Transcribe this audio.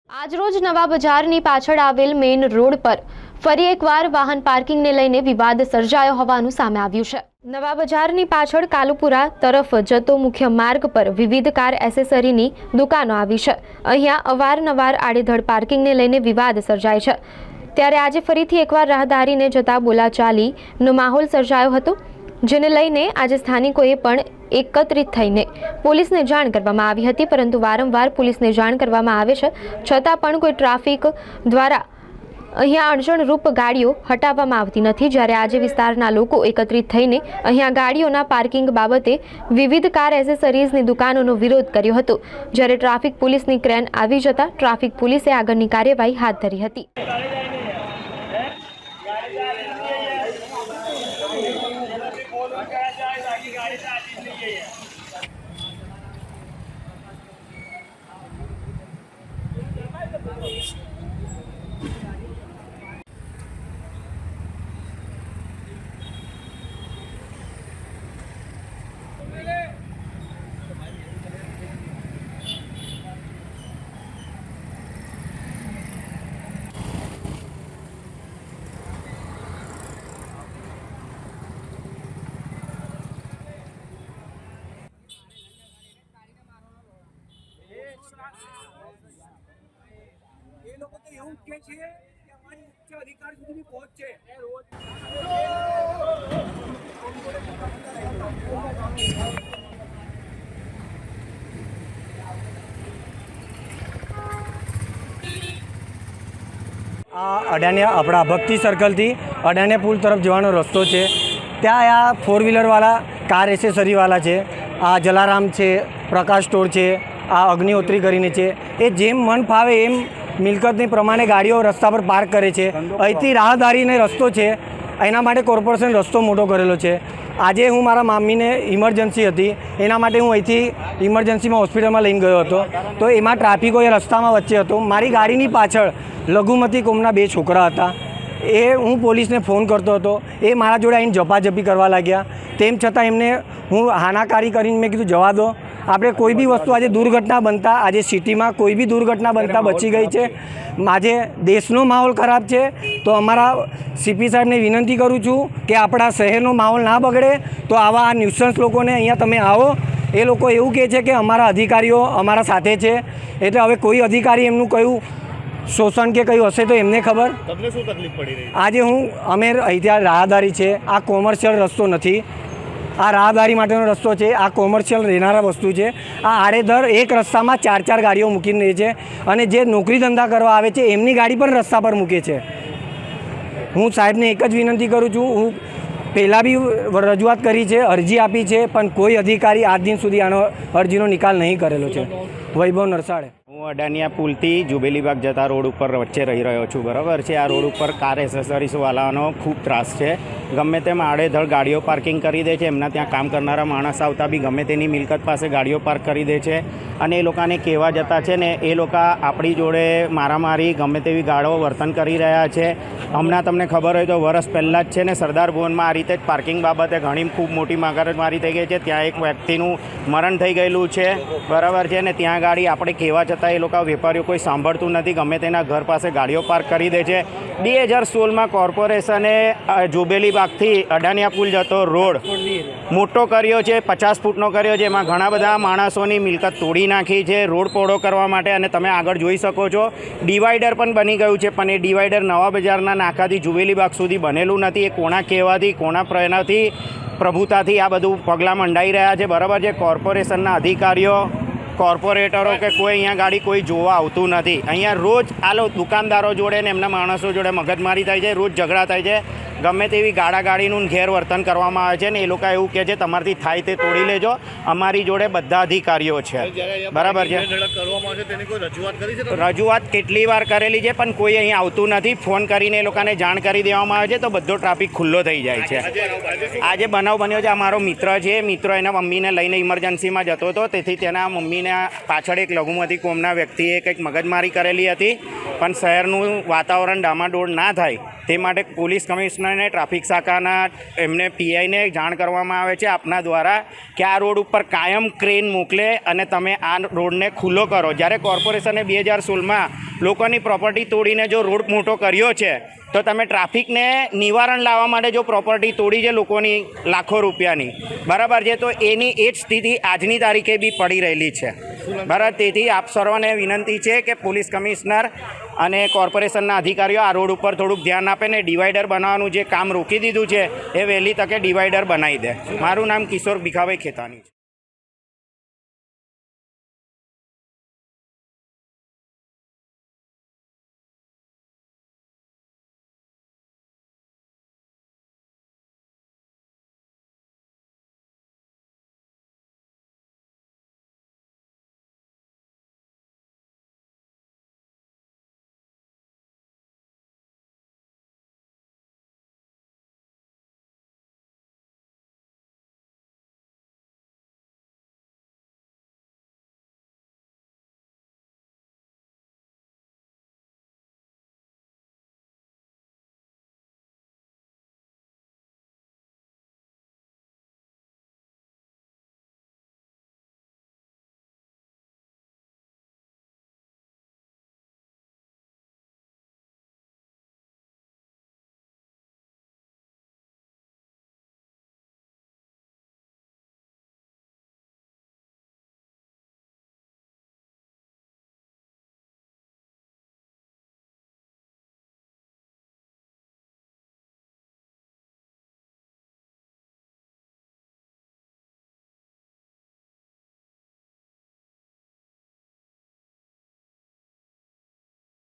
આજરોજ નવા બજારની પાછળ આવેલ મેઇન રોડ પર ફરી એકવાર વાહન પાર્કિંગને લઈને વિવાદ સર્જાયો હોવાનું સામે આવ્યું છે। નવા બજારની પાછળ કાલુપુરા તરફ જતો મુખ્ય માર્ગ પર વિવિધ કાર એસેસરીની દુકાનો આવી છે। અહીંયા અવારનવાર આડેધડ પાર્કિંગને લઈને વિવાદ સર્જાય છે। ત્યારે આજે ફરીથી એકવાર રાહદારીને જતા બોલાચાલીનો માહોલ સર્જાયો હતો, જેને લઈને આજે સ્થાનિકોએ પણ એકત્રિત થઈને પોલીસને જાણ કરવામાં આવી હતી, પરંતુ વારંવાર પોલીસને જાણ કરવામાં આવે છે છતાં પણ કોઈ ટ્રાફિક દ્વારા અહીંયા અડચણરૂપ ગાડીઓ હટાવવામાં આવતી નથી। જ્યારે આજે વિસ્તારના લોકો એકત્રિત થઈને અહીંયા ગાડીઓના પાર્કિંગ બાબતે વિવિધ કાર એસેસરીઝની દુકાનોનો વિરોધ કર્યો હતો, જ્યારે ટ્રાફિક પોલીસની ક્રેન આવી જતા ટ્રાફિક પોલીસે આગળની કાર્યવાહી હાથ ધરી હતી। એ લોકો તો એવું કહે છે કે અમારી ઉચ્ચ અધિકાર સુધીની પહોંચ છે। આ અડાનિયા આપણા ભક્તિ સર્કલથી અડાનિયા પુલ તરફ જવાનો રસ્તો છે। ત્યાં આ ફોર વ્હીલરવાળા કાર એસેસરીવાળા છે, આ જલારામ છે, પ્રકાશ સ્ટોર છે, આ અગ્નિહોત્રી કરીને છે, એ જેમ મન ફાવે એમ મિલકતની પ્રમાણે ગાડીઓ રસ્તા પર પાર્ક કરે છે। અહીંથી રાહદારીને રસ્તો છે, એના માટે કોર્પોરેશન રસ્તો મોટો કરેલો છે। આજે હું મારા મામીને ઇમરજન્સી હતી, એના માટે હું અહીંથી ઇમરજન્સીમાં હોસ્પિટલમાં લઈને ગયો હતો, તો એમાં ટ્રાફિકો એ રસ્તામાં વચ્ચે હતો। મારી ગાડીની પાછળ લઘુમતી કોમના 2 છોકરા હતા, એ હું પોલીસને ફોન કરતો હતો, એ મારા જોડે આવીને ઝપાઝપી કરવા લાગ્યા। તેમ છતાં એમને હું હાનાકારી કરીને મેં કીધું જવા દો, આપણે કોઈ બી વસ્તુ આજે દુર્ઘટના બનતા, આજે સિટીમાં કોઈ બી દુર્ઘટના બનતા બચી ગઈ છે। આજે દેશનો માહોલ ખરાબ છે, તો અમારા સીપી સાહેબને વિનંતી કરું છું કે આપણા શહેરનો માહોલ ના બગડે, તો આવા આ ન્યુસન્સ લોકોને અહીંયા તમે આવો। એ લોકો એવું કહે છે કે અમારા અધિકારીઓ અમારા સાથે છે, એટલે હવે કોઈ અધિકારી એમનું કયું શોષણ કે કયું હશે તો એમને ખબર। તમને શું તકલીફ પડી રહી? આજે અમે અહીંયા રાહદારી છે, આ કોમર્શિયલ રસ્તો નથી, આ રાહદારી માટેનો રસ્તો છે, આ કોમર્શિયલ રહેનારા વસ્તુ છે। આ આડેધડ એક રસ્તામાં 4 ગાડીઓ મૂકીને રહે છે, અને જે નોકરી ધંધા કરવા આવે છે એમની ગાડી પણ રસ્તા પર મૂકે છે। હું સાહેબને એક જ વિનંતી કરું છું, હું પહેલાં બી રજૂઆત કરી છે, અરજી આપી છે, પણ કોઈ અધિકારી આજ દિન સુધી આનો અરજીનો નિકાલ નહીં કરેલો છે। વૈભવ નરસાડે। હું અડાનિયા પુલથી જુબેલીબાગ જતા રોડ ઉપર વચ્ચે રહી રહ્યો છું, બરાબર છે। આ રોડ ઉપર કાર એસેસરીઝવાળાનો ખૂબ ત્રાસ છે। ગમે તેમ આડેધડ ગાડીઓ પાર્કિંગ કરી દે છે, એમના ત્યાં કામ કરનારા માણસ આવતા બી ગમે તેની મિલકત પાસે ગાડીઓ પાર્ક કરી દે છે, અને એ લોકોને કહેવા જતા છે ને એ લોકો આપણી જોડે મારામારી ગમે તેવી ગાળો વર્તન કરી રહ્યા છે। હમણાં તમને ખબર હોય તો વર્ષ પહેલાં જ છે ને સરદાર ભવનમાં આ રીતે જ પાર્કિંગ બાબતે ઘણી ખૂબ મોટી મગજમારી થઈ ગઈ છે। ત્યાં એક વ્યક્તિનું મરણ થઈ ગયેલું છે, બરાબર છે, ને ત્યાં ગાડી આપણે કહેવા છતાં એ લોકો વેપારીઓ કોઈ સાંભળતું નથી, ગમે તેના ઘર પાસે ગાડીઓ પાર્ક કરી દે છે। 2016માં કોર્પોરેશને જુબેલીબાગથી અડાનિયા પુલ જતો રોડ મોટો કર્યો છે, 50 ફૂટનો કર્યો છે, એમાં ઘણા બધા માણસોની મિલકત તોડી નાખી છે રોડ પહોળો કરવા માટે, અને તમે આગળ જોઈ શકો છો ડિવાઈડર પણ બની ગયું છે, પણ એ ડિવાઈડર નવા બજારના નાકાથી જુબેલીબાગ સુધી બનેલું નથી। એ કોના કહેવાથી, કોના પ્રેરણાથી, પ્રભુતાથી આ બધું પગલાં મંડાઈ રહ્યા છે, બરાબર છે। કોર્પોરેશનના અધિકારીઓ, કોર્પોરેટરો કે કોઈ અહીંયા ગાડી કોઈ જોવા આવતું નથી। અહીંયા રોજ આ દુકાનદારો જોડે ને એમના માણસો જોડે મગજમારી થાય છે, રોજ ઝઘડા થાય છે, ગમે તેવી ગાળાગાળીનું ગેરવર્તન કરવામાં આવે છે, ને એ લોકો એવું કહે છે તમારથી થાય તે તોડી લેજો। અમારી જોડે બધા અધિકારીઓ છે, બરાબર છે। રજૂઆત કેટલી વાર કરેલી છે, પણ કોઈ અહીં આવતું નથી। ફોન કરીને એ લોકોને જાણ કરી દેવામાં આવે છે તો બધો ટ્રાફિક ખુલ્લો થઈ જાય છે। આજે બનાવ બન્યો છે, અમારો મિત્ર છે, મિત્ર એના મમ્મીને લઈને ઇમરજન્સીમાં જતો હતો, તેથી તેના મમ્મીને પાછળ એક લઘુમતી કોમના વ્યક્તિએ કંઈક મગજમારી કરેલી હતી, પણ શહેરનું વાતાવરણ ડામાડોળ ના થાય તે માટે પોલીસ કમિશનરને ટ્રાફિક શાખાના એમને પીઆઈને જાણ કરવામાં આવે છે આપના દ્વારા કે આ રોડ ઉપર કાયમ ક્રેન મોકલે અને તમે આ રોડને ખુલ્લો કરો. જ્યારે કોર્પોરેશને 2016માં લોકોની પ્રોપર્ટી તોડીને જો રોડ મોટો કર્યો છે તો તમે ટ્રાફિકને નિવારણ લાવવા માટે જો પ્રોપર્ટી તોડી છે લોકોની લાખો રૂપિયાની, બરાબર છે, તો એની એ જ સ્થિતિ આજની તારીખે બી પડી રહેલી છે, બરાબર. તેથી આપ સર્વને વિનંતી છે કે પોલીસ કમિશનર અને કોર્પોરેશનના અધિકારીઓ આ રોડ ઉપર થોડુંક ધ્યાન આપે ને ડિવાઈડર બનાવવાનું જે કામ રોકી દીધું છે એ વહેલી તકે ડિવાઈડર બનાવી દે. મારું નામ કિશોર ભીખાભાઈ ખેતાની છે.